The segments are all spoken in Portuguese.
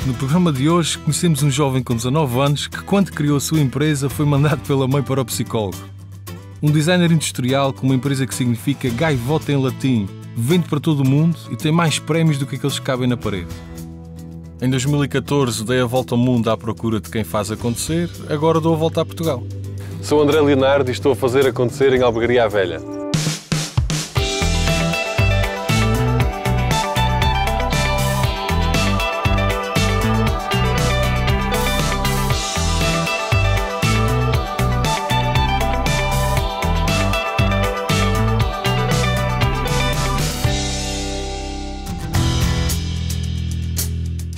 No programa de hoje conhecemos um jovem com 19 anos que, quando criou a sua empresa, foi mandado pela mãe para o psicólogo. Um designer industrial com uma empresa que significa gaivota em latim, vende para todo o mundo e tem mais prémios do que aqueles que cabem na parede. Em 2014 dei a volta ao mundo à procura de quem faz acontecer, agora dou a volta a Portugal. Sou André Leonardo e estou a fazer acontecer em Albergaria à Velha.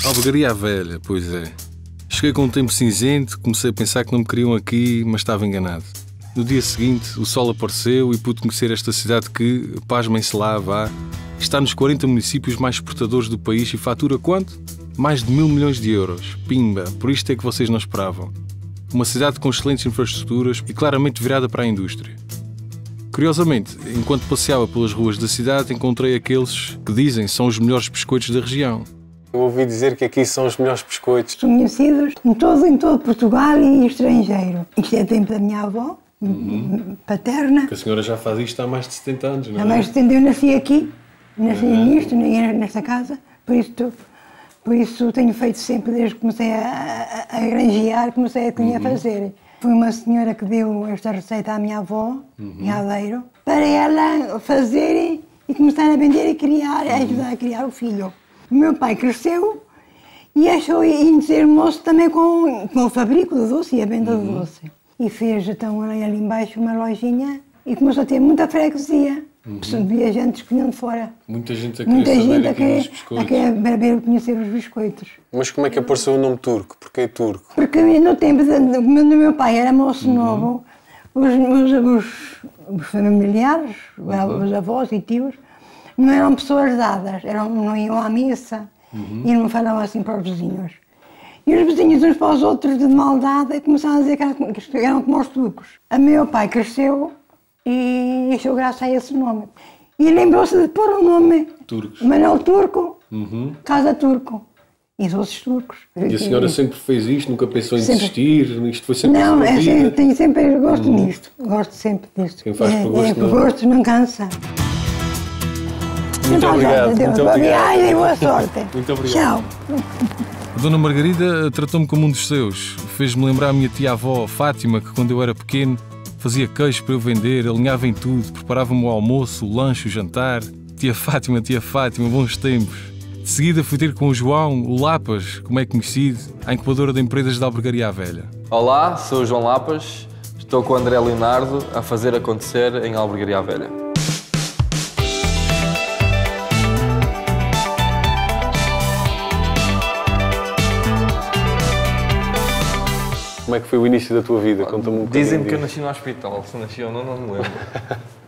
Albergaria à Velha, pois é. Cheguei com um tempo cinzento, comecei a pensar que não me queriam aqui, mas estava enganado. No dia seguinte, o sol apareceu e pude conhecer esta cidade que, pasmem-se lá, vá, está nos 40 municípios mais exportadores do país e fatura quanto? Mais de 1.000 milhões de euros. Pimba, por isto é que vocês não esperavam. Uma cidade com excelentes infraestruturas e claramente virada para a indústria. Curiosamente, enquanto passeava pelas ruas da cidade, encontrei aqueles que dizem são os melhores biscoitos da região. Eu ouvi dizer que aqui são os melhores biscoitos. São conhecidos em todo Portugal e estrangeiro. Isto é tempo da minha avó, paterna. Que a senhora já faz isto há mais de 70 anos, não é? Há mais de 70 anos eu nasci aqui, nesta casa, por isso tenho feito sempre, desde que comecei a granjear, comecei a fazer. Foi uma senhora que deu esta receita à minha avó, em Aveiro, para ela fazer e começar a vender e criar, ajudar a criar o filho. O meu pai cresceu e achou entusiasmou-se também com o fabrico do doce e a venda do doce. E fez então ali embaixo uma lojinha e começou a ter muita freguesia. Viajantes que vinham de fora. Muita gente a querer saber conhecer os biscoitos. Mas como é que apareceu o nome turco? Porquê turco? Porque no tempo do meu pai era moço novo, os familiares, os avós e tios, não eram pessoas dadas, não iam à missa e não falavam assim para os vizinhos. E os vizinhos uns para os outros de maldade começaram a dizer que eram como os turcos. O meu pai cresceu e achou graça a esse nome. E lembrou-se de pôr o nome Turcos. Manuel Turco, Casa Turco e doces turcos. E a senhora sempre fez isto? Nunca pensou em desistir? Isto foi sempre não, a sua vida? Tenho sempre gosto nisto. Gosto sempre disto. Quem faz por gosto, por gosto não cansa. Muito obrigado. Muito obrigado. E boa sorte. Muito obrigado. Tchau. A Dona Margarida tratou-me como um dos seus. Fez-me lembrar a minha tia-avó, Fátima, que quando eu era pequeno fazia queijo para eu vender, alinhava em tudo, preparava-me o almoço, o lanche, o jantar. Tia Fátima, bons tempos. De seguida fui ter com o João, o Lapas, como é conhecido, a incubadora de empresas da Albergaria à Velha. Olá, sou o João Lapas, estou com o André Leonardo a fazer acontecer em Albergaria à Velha. Como é que foi o início da tua vida? Conta-me um bocadinho. Dizem-me que eu nasci no hospital, se nasci ou não me lembro.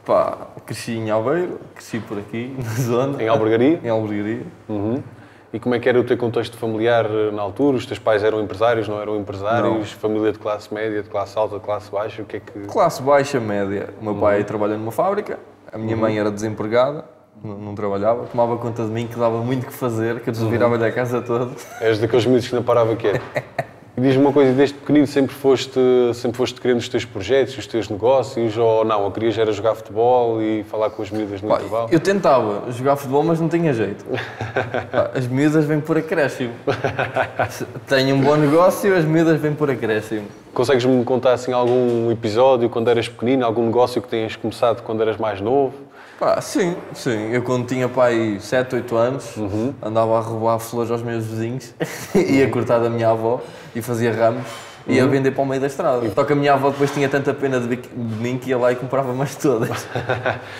Pá, cresci em Aveiro, cresci por aqui, na zona. Em Albergaria? Em Albergaria. E como é que era o teu contexto familiar na altura? Os teus pais eram empresários, não eram empresários? Não. Família de classe média, de classe alta, de classe baixa? O que é que... Classe baixa, média. O meu pai trabalha numa fábrica, a minha mãe era desempregada, não trabalhava, tomava conta de mim que dava muito que fazer, que eu desvirava-lhe a casa toda. És daqueles miúdos que não parava quieto. E diz-me uma coisa, desde pequenino sempre foste querendo os teus projetos, os teus negócios, ou não? Ou querias era jogar futebol e falar com as miúdas no intervalo? Eu tentava jogar futebol, mas não tinha jeito. As miúdas vêm por acréscimo. Tenho um bom negócio, as miúdas vêm por acréscimo. Consegues-me contar assim algum episódio quando eras pequenino, algum negócio que tenhas começado quando eras mais novo? Sim. Eu quando tinha pai 7, 8 anos, andava a roubar flores aos meus vizinhos, ia cortar da minha avó e fazia ramos e ia vender para o meio da estrada. Só que a minha avó depois tinha tanta pena de mim que ia lá e comprava mais todas.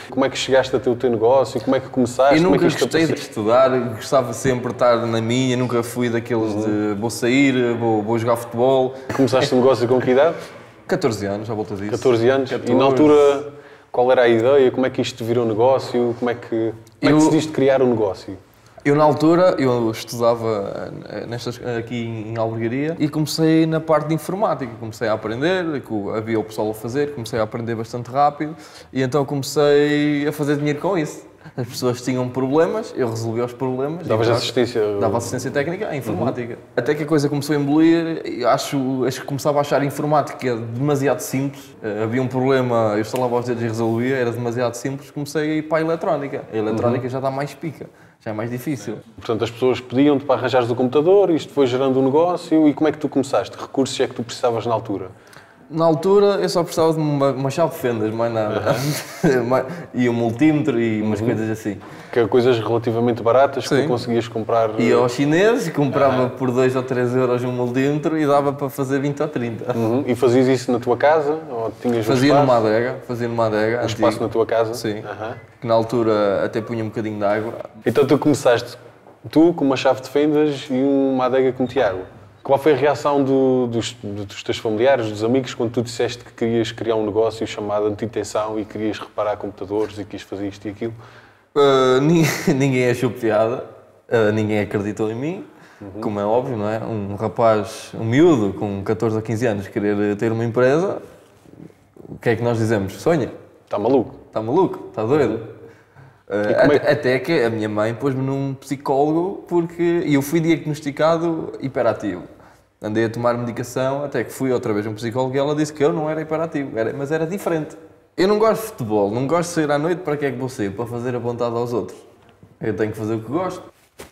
Como é que chegaste a ter o teu negócio? Como é que começaste? Eu nunca gostei de estudar, gostava sempre de estar na minha, nunca fui daqueles de vou sair, vou jogar futebol. Começaste o negócio com que idade? 14 anos, à volta disso. 14 anos? 14. E na altura, qual era a ideia? Como é que isto virou negócio? Como é que decidiste criar um negócio? Eu, na altura, eu estudava aqui em Albergaria e comecei na parte de informática. Comecei a aprender, havia o pessoal a fazer, comecei a aprender bastante rápido e então comecei a fazer dinheiro com isso. As pessoas tinham problemas, eu resolvia os problemas. Davas assistência? Dava assistência técnica à informática. Até que a coisa começou a embolir, acho que começava a achar a informática demasiado simples. Havia um problema, eu instalava os dedos e resolvia, era demasiado simples, comecei a ir para a eletrónica. A eletrónica já dá mais pica, já é mais difícil. Portanto, as pessoas pediam-te para arranjares o computador, isto foi gerando um negócio, e como é que tu começaste? Que recursos é que tu precisavas na altura? Na altura eu só precisava de uma chave de fendas, mais nada. E um multímetro e umas coisas assim. Que é coisas relativamente baratas que tu conseguias comprar. Ia aos chineses e comprava por 2 ou 3 euros um multímetro e dava para fazer 20 ou 30. E fazias isso na tua casa? Ou tinhas Fazia um numa adega. Um espaço na tua casa? Sim. Que na altura até punha um bocadinho de água. Então tu começaste, tu com uma chave de fendas e uma adega com Tiago. Qual foi a reação dos teus familiares, dos amigos, quando tu disseste que querias criar um negócio chamado Antitensão e querias reparar computadores e querias fazer isto e aquilo? Ninguém achou piada, ninguém acreditou em mim, como é óbvio, não é? Um rapaz, um miúdo com 14 ou 15 anos querer ter uma empresa, o que é que nós dizemos? Sonha? Está maluco? Está maluco? Está doido? Até que a minha mãe pôs-me num psicólogo porque eu fui diagnosticado hiperativo. Andei a tomar medicação até que fui outra vez a um psicólogo e ela disse que eu não era hiperativo, mas era diferente. Eu não gosto de futebol, não gosto de sair à noite, para que é que vou sair? Para fazer a vontade aos outros. Eu tenho que fazer o que gosto.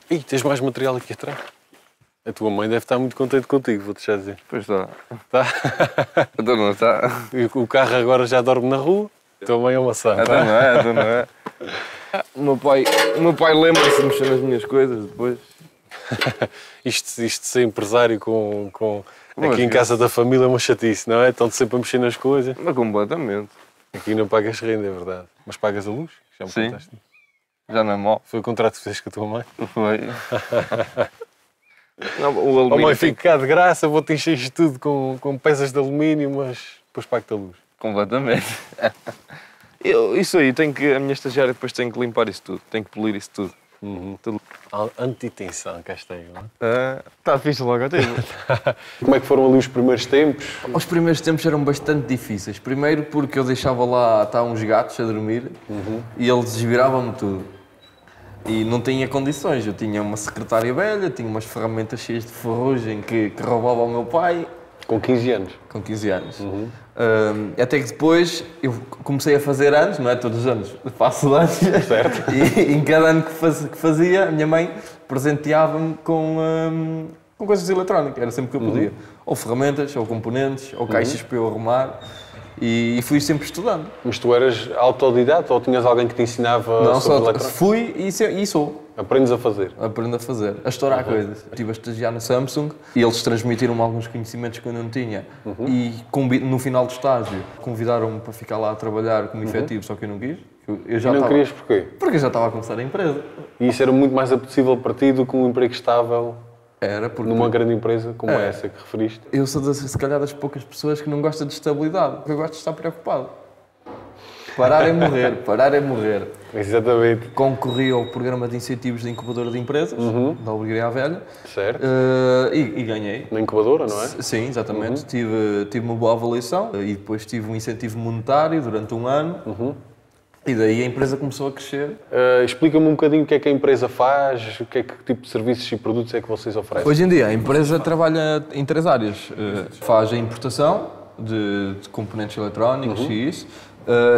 Ih, tens mais material aqui atrás? A tua mãe deve estar muito contente contigo, vou-te já dizer. Pois está. Tá? Então não está. E o carro agora já dorme na rua? A tua mãe é uma santa. Então não é. O meu pai lembra-se de mexer nas minhas coisas depois. isto de ser empresário aqui em casa da família é uma chatice, não é? Estão sempre a mexer nas coisas. Mas completamente. Aqui não pagas renda, é verdade. Mas pagas a luz? Já me contaste. Já não é mau. Foi o contrato que fizeste com a tua mãe? Foi. Não, o alumínio. Mãe, fico cá de graça, vou-te encher isto tudo com peças de alumínio, mas depois pago-te a luz. Completamente. Isso aí, a minha estagiária depois tem que limpar isso tudo, tem que polir isso tudo. Tudo. Antitensão, cá está aí, não é? Está fixe logo, até. Como é que foram ali os primeiros tempos? Os primeiros tempos eram bastante difíceis. Primeiro porque eu deixava lá uns gatos a dormir e eles desviravam-me tudo. E não tinha condições. Eu tinha uma secretária velha, tinha umas ferramentas cheias de ferrugem que roubava ao meu pai. Com 15 anos? Com 15 anos. Até que depois eu comecei a fazer anos, não é todos os anos, faço anos. Certo. E em cada ano que fazia, a minha mãe presenteava-me com coisas eletrónicas, era sempre que eu podia. Ou ferramentas, ou componentes, ou caixas para eu arrumar. E fui sempre estudando. Mas tu eras autodidata ou tinhas alguém que te ensinava não, sobre eletrónica? Não, só fui e sou. Aprendes a fazer? Aprendo a fazer, a estourar coisas. Estive a estagiar na Samsung e eles transmitiram-me alguns conhecimentos que eu não tinha. E no final do estágio convidaram-me para ficar lá a trabalhar como efetivo, só que eu não quis. Querias porquê? Porque eu já estava a começar a empresa. E isso era muito mais apetecível para ti do que um emprego estável? Era porque... Numa grande empresa como essa que referiste? Eu sou, se calhar, das poucas pessoas que não gostam de estabilidade, porque eu gosto de estar preocupado. Parar é morrer, parar é morrer. Exatamente. Concorri ao programa de incentivos de incubadora de empresas, da Alegria à Velha. Certo. E ganhei. Na incubadora, não é? Sim, exatamente. Tive uma boa avaliação e depois tive um incentivo monetário durante um ano. E daí a empresa começou a crescer. Explica-me um bocadinho o que é que a empresa faz, que tipo de serviços e produtos é que vocês oferecem. Hoje em dia a empresa trabalha em 3 áreas. Faz a importação de componentes eletrónicos e isso.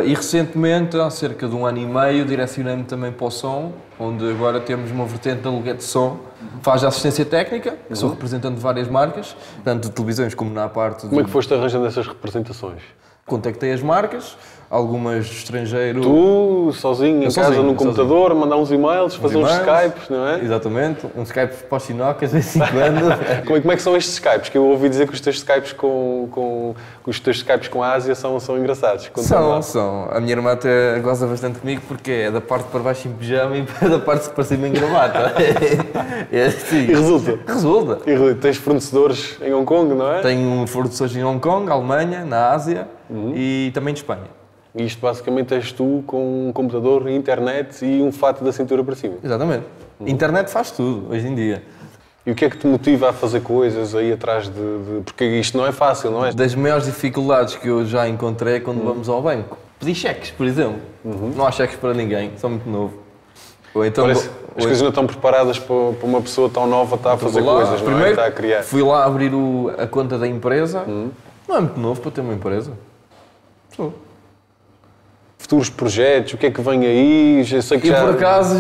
E recentemente, há cerca de 1 ano e meio, direcionei-me também para o som, onde agora temos uma vertente de aluguer de som. Faz a assistência técnica, que sou representante de várias marcas, tanto de televisões como na parte... Como é que foste arranjando essas representações? Contactei as marcas, algumas do estrangeiro... Tu, sozinho, em casa, num computador, mandar uns e-mails, fazer uns Skypes, não é? Exatamente, uns Skypes para os chinocas, de vez em quando. Como é que são estes Skypes? Que eu ouvi dizer que os teus Skypes com a Ásia são engraçados. São. A minha irmã até goza bastante comigo porque é da parte para baixo em pijama e da parte para cima em gravata. Assim. E resulta? Resulta. E tens fornecedores em Hong Kong, não é? Tenho fornecedores em Hong Kong, Alemanha, na Ásia e também de Espanha. E isto basicamente és tu com um computador, internet e um fato da cintura para cima. Exatamente. Internet faz tudo, hoje em dia. E o que é que te motiva a fazer coisas aí atrás Porque isto não é fácil, não é? Das maiores dificuldades que eu já encontrei é quando vamos ao banco. Pedir cheques, por exemplo. Não há cheques para ninguém, sou muito novo. Ou então, Parece, as coisas não estão preparadas para uma pessoa tão nova estar a fazer lá, coisas, não é? primeiro, Está a criar. fui lá abrir a conta da empresa. Não é muito novo para ter uma empresa. Sou. Futuros projetos, o que é que vem aí? Já sei que E por acaso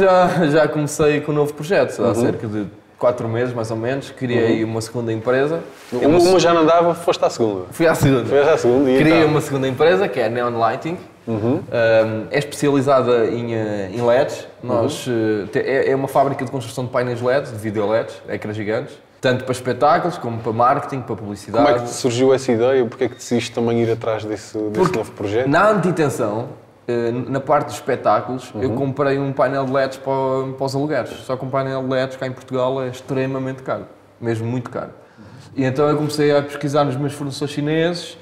já comecei com um novo projeto, há cerca de 4 meses mais ou menos. Criei uma segunda empresa. Uma já não andava, foste à segunda. Fui à segunda. Foi à segunda e Criei então? uma segunda empresa que é a Neon Lighting. É especializada em LEDs. É uma fábrica de construção de painéis LEDs, de vídeo LEDs, ecrãs gigantes. Tanto para espetáculos como para marketing, para publicidade. Como é que te surgiu essa ideia? Porquê é que decidiste também ir atrás desse novo projeto? Na antitensão, na parte dos espetáculos, eu comprei um painel de LEDs para os alugueres. Só que um painel de LEDs cá em Portugal é extremamente caro. Mesmo muito caro. E então eu comecei a pesquisar nos meus fornecedores chineses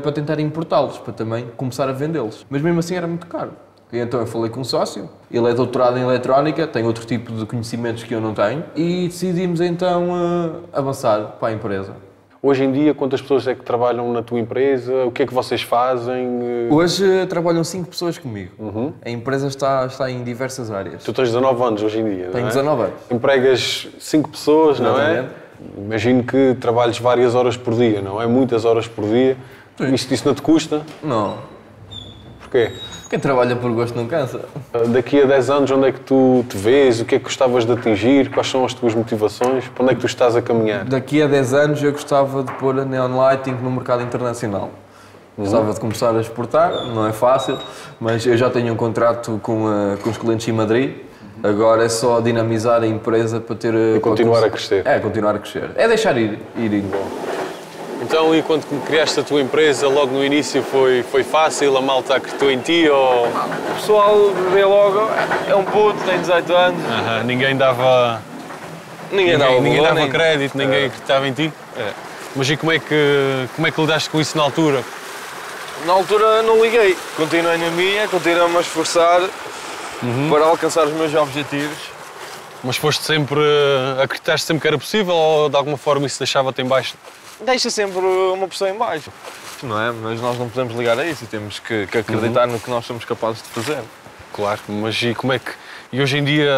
para tentar importá-los, para também começar a vendê-los. Mas mesmo assim era muito caro. E então eu falei com um sócio, ele é doutorado em eletrónica, tem outro tipo de conhecimentos que eu não tenho, e decidimos então avançar para a empresa. Hoje em dia, quantas pessoas é que trabalham na tua empresa? O que é que vocês fazem? Hoje trabalham 5 pessoas comigo. A empresa está em diversas áreas. Tu tens 19 anos hoje em dia, Tenho não é? 19 anos. Empregas 5 pessoas, não é? Exatamente. Imagino que trabalhes várias horas por dia, não é? Muitas horas por dia. Isso não te custa? Não. Porquê? Quem trabalha por gosto não cansa. Daqui a 10 anos, onde é que tu te vês? O que é que gostavas de atingir? Quais são as tuas motivações? Para onde é que tu estás a caminhar? Daqui a 10 anos eu gostava de pôr a Neon Lighting no mercado internacional. Gostava de começar a exportar, não é fácil, mas eu já tenho um contrato com os clientes em Madrid. Agora é só dinamizar a empresa para ter... E continuar a crescer. É, continuar a crescer. É deixar ir. Então, e quando criaste a tua empresa, logo no início foi fácil? A malta acreditou em ti ou... O pessoal vê logo, é um puto, tem 18 anos. Ninguém dava... Ninguém dava crédito, ninguém acreditava em ti? Mas e como é que lidaste com isso na altura? Na altura não liguei, continuei na minha, continuei-me a esforçar para alcançar os meus objetivos. Mas acreditaste sempre que era possível ou de alguma forma isso deixava-te em baixo? Deixa sempre uma pessoa em baixo, não é? Mas nós não podemos ligar a isso e temos que acreditar no que nós somos capazes de fazer. Claro, mas e como é que... E hoje em dia,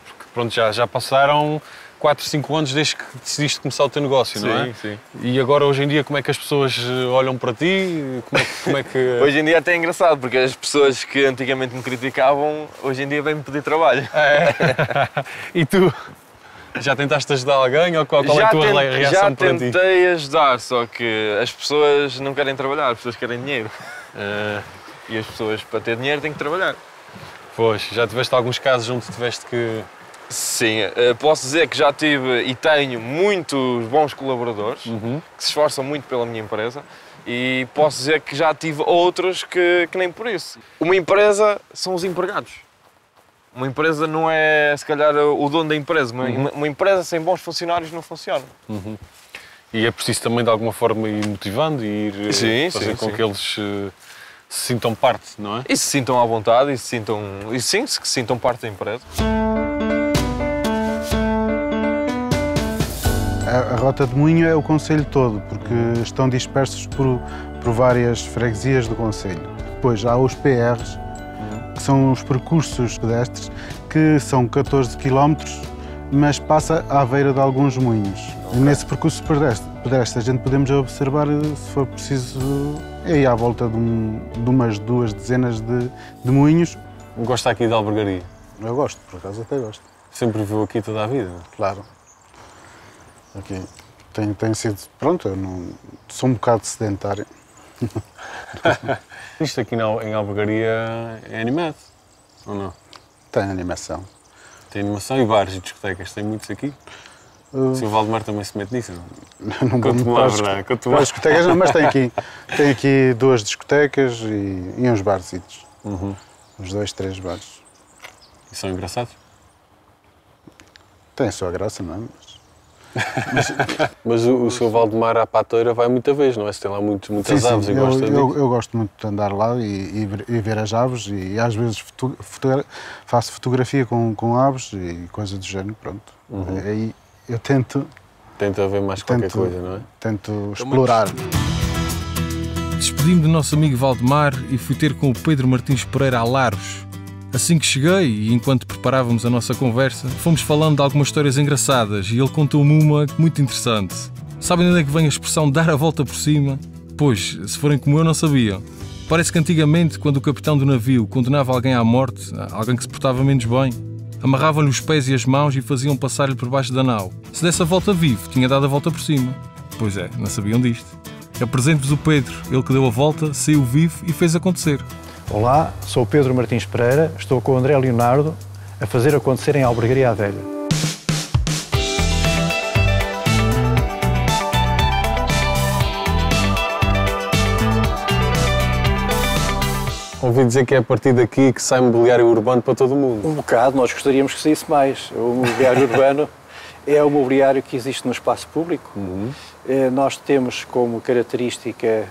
porque pronto, já passaram 4, 5 anos desde que decidiste começar o teu negócio, não é? Sim. E agora, hoje em dia, como é que as pessoas olham para ti? Como é que... Hoje em dia é até engraçado, porque as pessoas que antigamente me criticavam, hoje em dia vêm-me pedir trabalho. E tu? Já tentaste ajudar alguém ou qual é a tua reação para ti? Já tentei ajudar, só que as pessoas não querem trabalhar, as pessoas querem dinheiro. E as pessoas, para ter dinheiro, têm que trabalhar. Pois, já tiveste alguns casos onde tiveste que... Sim, posso dizer que já tive e tenho muitos bons colaboradores que se esforçam muito pela minha empresa e posso dizer que já tive outros que nem por isso. Uma empresa são os empregados. Uma empresa não é, se calhar, o dono da empresa. Uma empresa sem bons funcionários não funciona. E é preciso também, de alguma forma, ir motivando e ir fazer com que eles se sintam parte, não é? E se sintam à vontade e se sintam parte da empresa. A Rota de Moinho é o concelho todo, porque estão dispersos por várias freguesias do concelho. Depois há os PRs, que são os percursos pedestres, que são 14 km, mas passa à beira de alguns moinhos. Okay. Nesse percurso pedestre a gente podemos observar, se for preciso, aí à volta de umas 2 dezenas de moinhos. Gosta aqui de Albergaria? Eu gosto, por acaso até gosto. Sempre viveu aqui toda a vida? Claro. Aqui tem sido... Pronto, eu não, sou um bocado sedentário. Isto aqui em Albergaria é animado, ou não? Tem animação. Tem animação e bares e discotecas, tem muitos aqui? O Sr. Valdemar também se mete nisso, não? Não conto mais para as discotecas, não, mas tem aqui 2 discotecas e uns barzitos. Uns 2, 3 bares. E são engraçados? Tem a sua graça, não é? Mas o Sr. Valdemar à Patoeira vai muita vez, não é? Se tem lá muitas aves sim, e gosta disso. Eu gosto muito de andar lá e ver as aves e às vezes faço fotografia com aves e coisas do género, pronto. Aí eu tento ver mais qualquer coisa, não é? Tento explorar. Despedi-me do nosso amigo Valdemar e fui ter com o Pedro Martins Pereira a Laros, Assim que cheguei, e enquanto preparávamos a nossa conversa, fomos falando de algumas histórias engraçadas e ele contou-me uma muito interessante. Sabem de onde é que vem a expressão dar a volta por cima? Pois, se forem como eu, não sabiam. Parece que antigamente, quando o capitão do navio condenava alguém à morte, alguém que se portava menos bem, amarravam-lhe os pés e as mãos e faziam passar-lhe por baixo da nau. Se desse a volta vivo, tinha dado a volta por cima. Pois é, não sabiam disto. Apresento-vos o Pedro, ele que deu a volta, saiu vivo e fez acontecer. Olá, sou o Pedro Martins Pereira, estou com o André Leonardo a fazer acontecer em Albergaria à Velha. Ouvi dizer que é a partir daqui que sai mobiliário urbano para todo o mundo. Um bocado, nós gostaríamos que saísse mais. O mobiliário urbano é o mobiliário que existe no espaço público. Nós temos como característica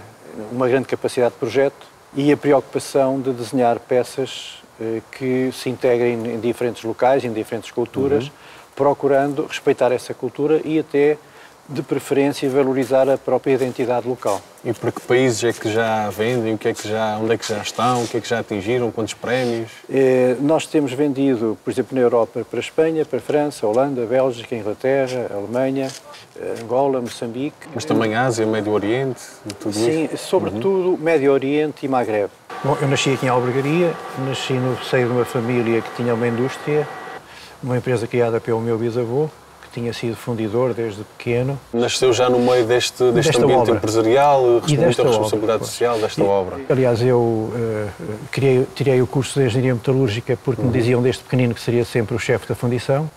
uma grande capacidade de projeto e a preocupação de desenhar peças que se integrem em diferentes locais, em diferentes culturas, procurando respeitar essa cultura e até, de preferência, valorizar a própria identidade local. E para que países é que já vendem? Onde é que já estão? O que é que já atingiram? Quantos prémios? Nós temos vendido, por exemplo, na Europa, para a Espanha, para a França, Holanda, Bélgica, Inglaterra, Alemanha, Angola, Moçambique. Mas também Ásia, Médio Oriente e tudo isso? Sim, sobretudo Médio Oriente e Magreb. Bom, eu nasci aqui em Albergaria, nasci no seio de uma família que tinha uma indústria, uma empresa criada pelo meu bisavô, que tinha sido fundidor desde pequeno. Nasceu já no meio deste ambiente obra. Empresarial, muita responsabilidade obra, social desta obra. Aliás, eu tirei o curso de Engenharia Metalúrgica porque me diziam desde pequenino que seria sempre o chefe da fundição.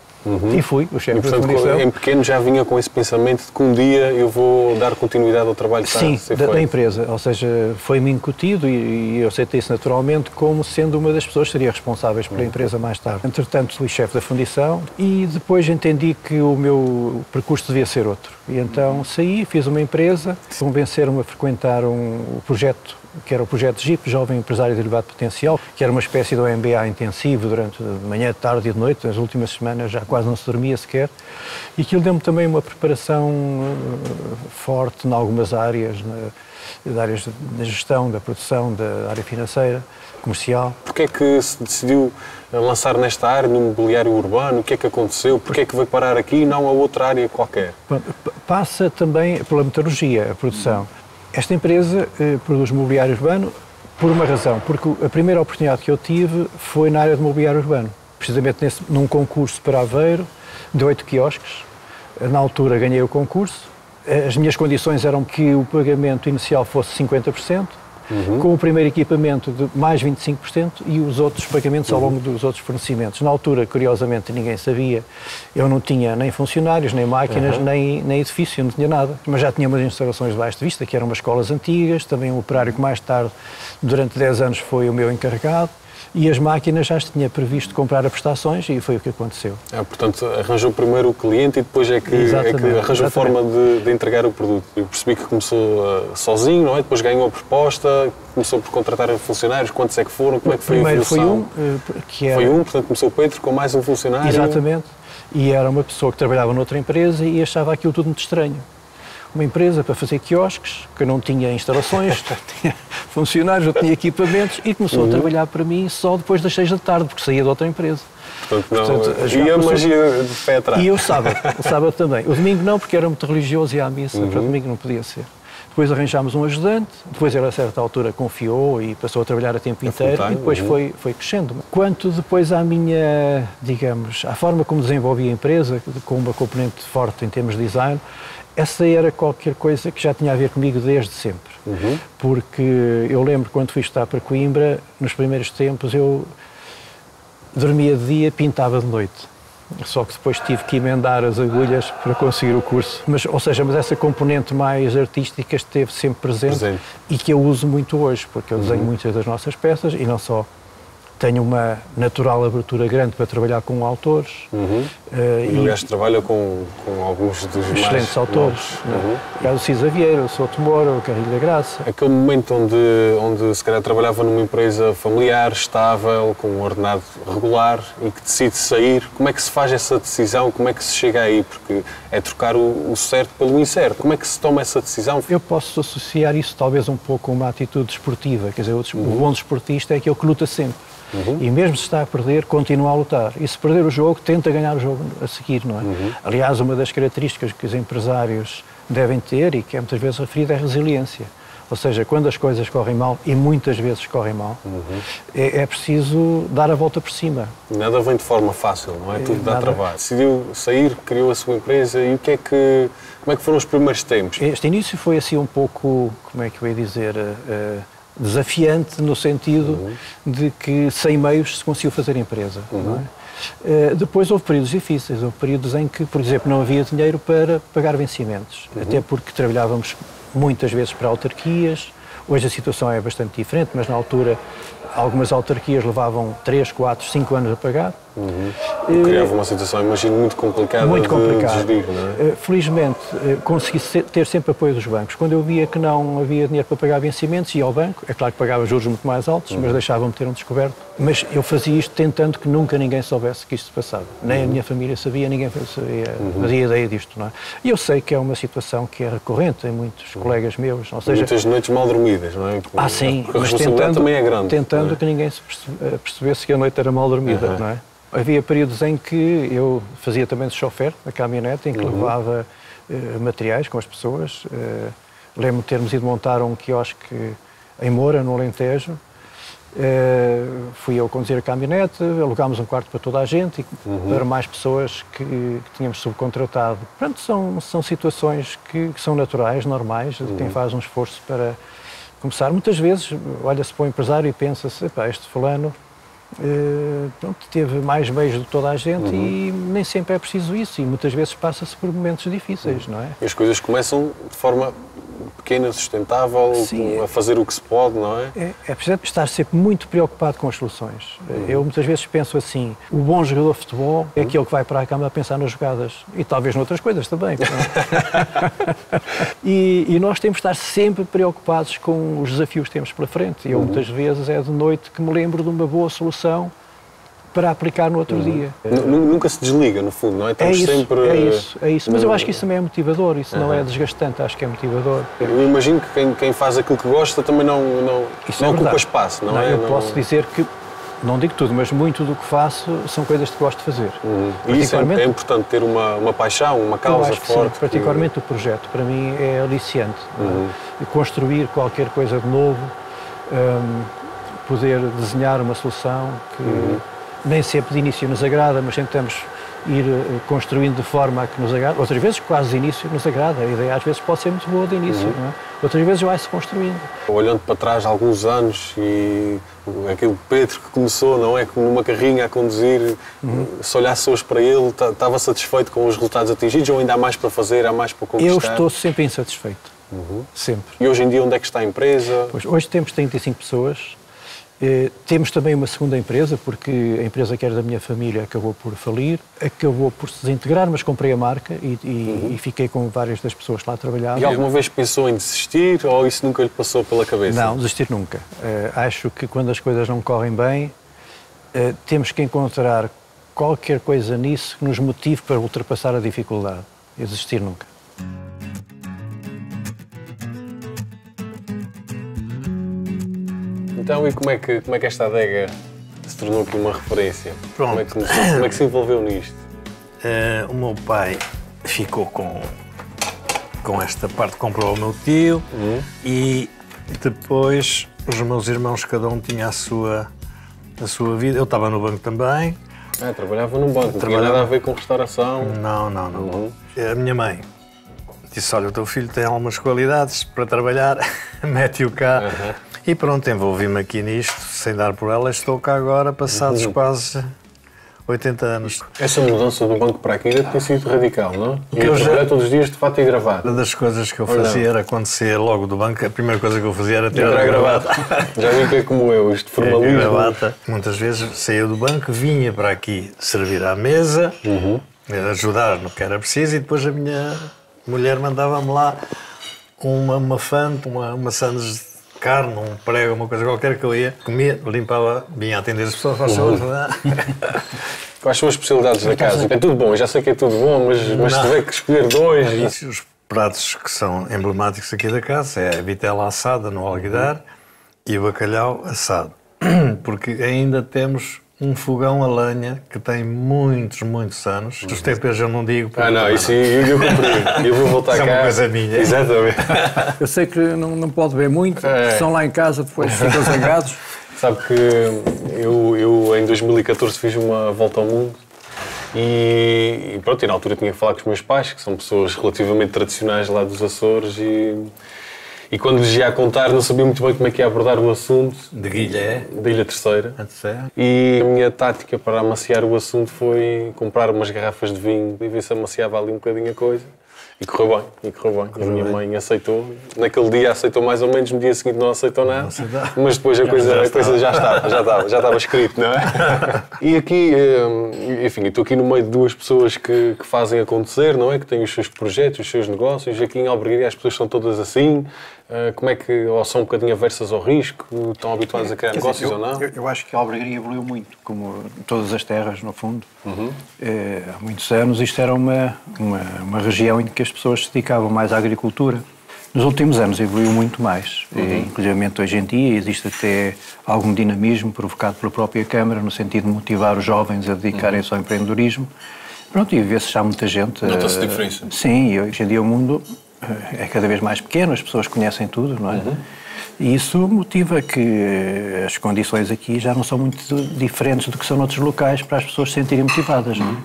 E fui o chefe da fundição. Em pequeno já vinha com esse pensamento de que um dia eu vou dar continuidade ao trabalho que está a ser feito. Da empresa. Ou seja, foi-me incutido e eu aceitei isso naturalmente como sendo uma das pessoas que seria responsáveis pela empresa mais tarde. Entretanto, fui chefe da fundição e depois entendi que o meu percurso devia ser outro. E então saí, fiz uma empresa, convenceram-me a frequentar o projeto que era o projeto JIP, Jovem Empresário de Elevado Potencial, que era uma espécie de MBA intensivo durante de manhã, tarde e de noite. Nas últimas semanas já quase não se dormia sequer. E aquilo deu-me também uma preparação forte em algumas áreas, áreas da gestão, da produção, da área financeira, comercial. Porquê é que se decidiu lançar nesta área, no mobiliário urbano? O que é que aconteceu? Porquê é que veio parar aqui e não a outra área qualquer? Passa também pela metalurgia, a produção. Esta empresa produz mobiliário urbano por uma razão, porque a primeira oportunidade que eu tive foi na área de mobiliário urbano, precisamente num concurso para Aveiro, de 8 quiosques. Na altura ganhei o concurso, as minhas condições eram que o pagamento inicial fosse 50%, com o primeiro equipamento de mais 25% e os outros pagamentos ao longo dos outros fornecimentos. Na altura, curiosamente, ninguém sabia. Eu não tinha nem funcionários, nem máquinas, nem edifício, não tinha nada. Mas já tinha umas instalações de baixo de vista, que eram umas escolas antigas, também um operário que mais tarde, durante 10 anos, foi o meu encarregado. E as máquinas já tinha previsto comprar a prestações e foi o que aconteceu. Portanto, arranjou primeiro o cliente e depois é que arranjou forma de entregar o produto. Eu percebi que começou sozinho, não é? Depois ganhou a proposta, começou por contratar funcionários. Quantos é que foram? Como é que foi a evolução? Primeiro foi um, que era... Foi um, portanto começou o Pedro com mais um funcionário. Exatamente. E era uma pessoa que trabalhava noutra empresa e achava aquilo tudo muito estranho. Uma empresa para fazer quiosques, que não tinha instalações, tinha funcionários, não tinha equipamentos e começou a trabalhar para mim só depois das 6 da tarde, porque saía de outra empresa. Portanto, e a magia de pé atrás. E o sábado também. O domingo não, porque era muito religioso e ia à missa, para o domingo não podia ser. Depois arranjámos um ajudante, depois ele a certa altura confiou e passou a trabalhar a tempo inteiro e depois foi crescendo. Quanto depois à minha, digamos, à forma como desenvolvi a empresa, com uma componente forte em termos de design, essa era qualquer coisa que já tinha a ver comigo desde sempre. Porque eu lembro quando fui estudar para Coimbra, nos primeiros tempos eu dormia de dia, pintava de noite. Só que depois tive que emendar as agulhas para conseguir o curso. Mas essa componente mais artística esteve sempre presente. E que eu uso muito hoje, porque eu desenho muitas das nossas peças e não só. Tenho uma natural abertura grande para trabalhar com autores. E o gajo trabalha com alguns dos mais excelentes autores. O Cisa Vieira, o Souto Moura, o Carrilho da Graça. Aquele momento onde se calhar trabalhava numa empresa familiar, estável, com um ordenado regular e que decide sair, como é que se faz essa decisão? Como é que se chega aí? Porque é trocar o certo pelo incerto. Como é que se toma essa decisão? Eu posso associar isso talvez um pouco a uma atitude desportiva. Quer dizer, o bom desportista é aquele que luta sempre. E mesmo se está a perder, continua a lutar. E se perder o jogo, tenta ganhar o jogo a seguir, não é? Aliás, uma das características que os empresários devem ter, e que é muitas vezes referida, é a resiliência. Ou seja, quando as coisas correm mal, e muitas vezes correm mal, é preciso dar a volta por cima. Nada vem de forma fácil, não é? Tudo dá trabalho. Decidiu sair, criou a sua empresa e como é que foram os primeiros tempos? Este início foi assim um pouco, como é que eu ia dizer, desafiante no sentido de que sem meios se conseguiu fazer empresa. Não é? Depois houve períodos difíceis, houve períodos em que, por exemplo, não havia dinheiro para pagar vencimentos, até porque trabalhávamos muitas vezes para autarquias. Hoje a situação é bastante diferente, mas na altura algumas autarquias levavam 3, 4, 5 anos a pagar. Criava uma situação, imagino, muito complicada de gerir, não é? Felizmente consegui ter sempre apoio dos bancos. Quando eu via que não havia dinheiro para pagar vencimentos, ia ao banco. É claro que pagava juros muito mais altos, mas deixavam-me ter um descoberto. Mas eu fazia isto tentando que nunca ninguém soubesse que isto se passava. Nem a minha família sabia, ninguém fazia ideia disto, não é? E eu sei que é uma situação que é recorrente em muitos colegas meus. Ou seja, muitas noites mal dormidas, não é? Sim, a responsabilidade também é grande. Tentando que ninguém se percebesse que a noite era mal dormida, não é? Havia períodos em que eu fazia também de chofer da caminhonete, em que levava materiais com as pessoas. Lembro-me de termos ido montar um quiosque em Moura, no Alentejo. Fui eu conduzir a caminhonete, alugámos um quarto para toda a gente e para mais pessoas que tínhamos subcontratado. Pronto, são situações que são naturais, normais, de quem faz um esforço para começar. Muitas vezes olha-se para o empresário e pensa-se, este fulano teve mais meios do que toda a gente e nem sempre é preciso isso, e muitas vezes passa-se por momentos difíceis, não é? E as coisas começam de forma pequena, sustentável, a fazer o que se pode, não é? É preciso estar sempre muito preocupado com as soluções. Eu muitas vezes penso assim, o bom jogador de futebol é aquele que vai para a cama a pensar nas jogadas, e talvez noutras coisas também. e nós temos de estar sempre preocupados com os desafios que temos pela frente. Eu muitas vezes é de noite que me lembro de uma boa solução para aplicar no outro dia. Nunca se desliga, no fundo, não é? Estamos sempre... É isso. Mas eu acho que isso também é motivador, isso não é desgastante, acho que é motivador. Eu imagino que quem faz aquilo que gosta também não ocupa espaço, não é? Eu posso dizer que, não digo tudo, mas muito do que faço são coisas que gosto de fazer. E isso é importante, ter uma paixão, uma causa forte. Sim, particularmente o projeto, para mim é aliciante. Construir qualquer coisa de novo, poder desenhar uma solução que nem sempre de início nos agrada, mas tentamos ir construindo de forma a que nos agrada. Outras vezes, quase de início, nos agrada. A ideia às vezes pode ser muito boa de início, não é? Outras vezes vai-se construindo. Olhando para trás há alguns anos e aquele Pedro que começou, não é? Numa carrinha a conduzir, se olhasse hoje para ele, estava satisfeito com os resultados atingidos ou ainda há mais para fazer, há mais para conquistar? Eu estou sempre insatisfeito. Sempre. E hoje em dia onde é que está a empresa? Pois, hoje temos 35 pessoas. Temos também uma segunda empresa, porque a empresa que era da minha família acabou por falir, acabou por se desintegrar, mas comprei a marca e fiquei com várias das pessoas que lá trabalhavam. E alguma vez pensou em desistir ou isso nunca lhe passou pela cabeça? Não, desistir nunca. Acho que quando as coisas não correm bem, temos que encontrar qualquer coisa nisso que nos motive para ultrapassar a dificuldade. E desistir nunca. Então, e como é que esta adega se tornou aqui uma referência? Pronto. Como é que se envolveu nisto? O meu pai ficou com esta parte, comprou ao meu tio e depois os meus irmãos, cada um tinha a sua vida. Eu estava no banco também. Trabalhava num banco, não tinha nada a ver com restauração? Não. A minha mãe disse, olha, o teu filho tem algumas qualidades para trabalhar, mete-o cá. E pronto, envolvi-me aqui nisto, sem dar por ela, estou cá agora, passados quase 80 anos. Essa mudança do banco para aqui deve ter sido radical, não? E eu trabalhar todos os dias de fato e gravata. Uma das coisas que eu fazia era, quando saía logo do banco, a primeira coisa que eu fazia era tirar a gravata. Já vi que é como eu, este formalismo. Gravata. Muitas vezes saía do banco, vinha para aqui servir à mesa, ajudar no que era preciso, e depois a minha mulher mandava-me lá uma fante, uma sandes de carne, um prego, uma coisa qualquer que eu ia, comia, limpava, vinha atender as pessoas, faz saúde. Quais são as especialidades da casa? É tudo bom, eu já sei que é tudo bom, mas se tiver que escolher dois... Os pratos que são emblemáticos aqui da casa é a vitela assada no alguidar e o bacalhau assado. porque ainda temos um fogão a lenha que tem muitos anos. Os TPs eu não digo. Não, isso eu compreendo. Eu vou voltar cá. Isso é uma coisa minha. Exatamente. Eu sei que não pode ver muito, estão lá em casa, depois ficam zangados. Sabe que eu em 2014 fiz uma volta ao mundo e pronto, e na altura tinha que falar com os meus pais, que são pessoas relativamente tradicionais lá dos Açores, e quando lhes ia a contar não sabia muito bem como é que ia abordar o assunto. De Guilherme. Da Ilha Terceira. E a minha tática para amaciar o assunto foi comprar umas garrafas de vinho e ver se amaciava ali um bocadinho a coisa. E correu bem. A minha mãe aceitou. Naquele dia aceitou mais ou menos, no dia seguinte não aceitou nada. Mas depois a coisa já estava escrito, não é? E aqui, enfim, estou aqui no meio de duas pessoas que fazem acontecer, não é? Que têm os seus projetos, os seus negócios. Aqui em Albergaria as pessoas são todas assim. Como é que, ou são um bocadinho aversas ao risco? Estão habituadas a criar negócios ou não? Eu acho que a Albergaria evoluiu muito, como todas as terras, no fundo. Há muitos anos isto era uma região em que as pessoas se dedicavam mais à agricultura. Nos últimos anos evoluiu muito mais. Inclusive hoje em dia existe até algum dinamismo provocado pela própria Câmara, no sentido de motivar os jovens a dedicarem-se ao empreendedorismo. Pronto, e vê-se já muita gente... Nota-se diferença? Sim, e hoje em dia o mundo é cada vez mais pequeno, as pessoas conhecem tudo, não é? E isso motiva que as condições aqui já não são muito diferentes do que são noutros locais para as pessoas se sentirem motivadas, não é?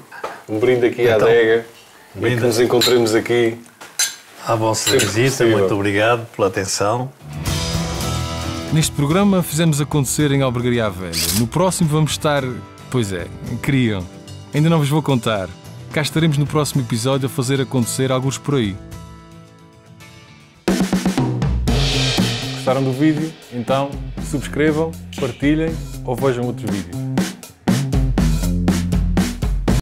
Um brinde aqui à adega e que nos encontremos aqui. À vossa visita, muito obrigado pela atenção. Neste programa fizemos acontecer em Albergaria à Velha. No próximo vamos estar... Pois é, queriam. Ainda não vos vou contar. Cá estaremos no próximo episódio a fazer acontecer alguns por aí. Gostaram do vídeo? Então subscrevam, partilhem ou vejam outros vídeos.